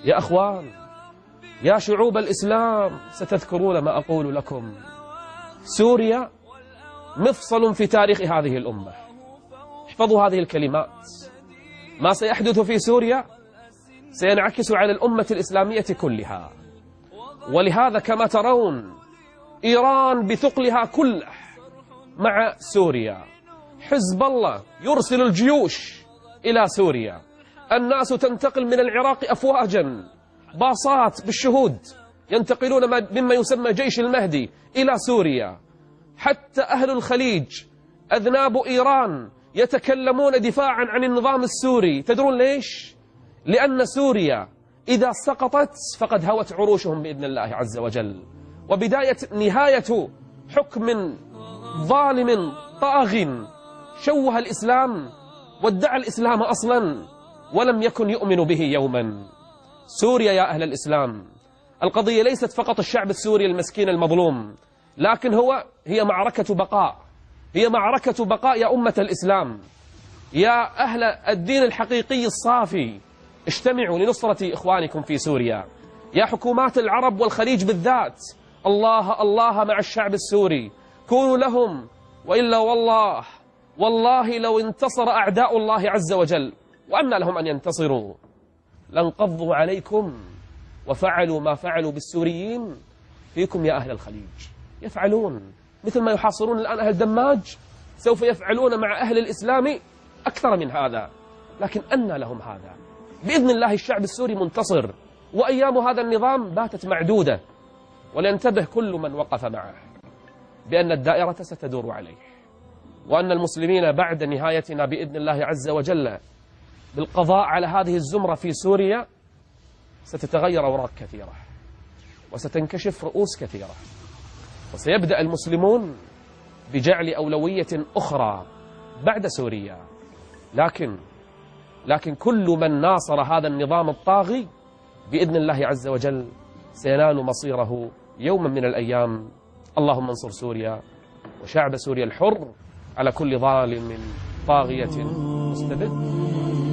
يا أخوان، يا شعوب الإسلام، ستذكرون ما أقول لكم. سوريا مفصل في تاريخ هذه الأمة. احفظوا هذه الكلمات. ما سيحدث في سوريا سينعكس على الأمة الإسلامية كلها. ولهذا كما ترون إيران بثقلها كله مع سوريا، حزب الله يرسل الجيوش إلى سوريا، الناس تنتقل من العراق أفواجا، باصات بالشهود ينتقلون مما يسمى جيش المهدي إلى سوريا. حتى أهل الخليج أذناب إيران يتكلمون دفاعا عن النظام السوري. تدرون ليش؟ لأن سوريا إذا سقطت فقد هوت عروشهم بإذن الله عز وجل، وبداية نهاية حكم ظالم طاغ شوه الإسلام وادعى الإسلام أصلا ولم يكن يؤمن به يوما. سوريا يا أهل الإسلام، القضية ليست فقط الشعب السوري المسكين المظلوم، لكن هي معركة بقاء. هي معركة بقاء يا أمة الإسلام. يا أهل الدين الحقيقي الصافي، اجتمعوا لنصرة إخوانكم في سوريا. يا حكومات العرب والخليج بالذات، الله الله مع الشعب السوري، كونوا لهم. وإلا والله لو انتصر أعداء الله عز وجل، وأن لهم أن ينتصروا، لانقضوا عليكم وفعلوا ما فعلوا بالسوريين فيكم يا أهل الخليج. يفعلون مثل ما يحاصرون الآن أهل دماج، سوف يفعلون مع أهل الإسلام أكثر من هذا. لكن أن لهم هذا؟ بإذن الله الشعب السوري منتصر، وأيام هذا النظام باتت معدودة. ولينتبه كل من وقف معه بأن الدائرة ستدور عليه، وأن المسلمين بعد نهايتنا بإذن الله عز وجل بالقضاء على هذه الزمرة في سوريا ستتغير أوراق كثيرة، وستنكشف رؤوس كثيرة، وسيبدأ المسلمون بجعل أولوية أخرى بعد سوريا. لكن كل من ناصر هذا النظام الطاغي بإذن الله عز وجل سينال مصيره يوما من الأيام. اللهم انصر سوريا وشعب سوريا الحر على كل ظالم طاغية مستبد.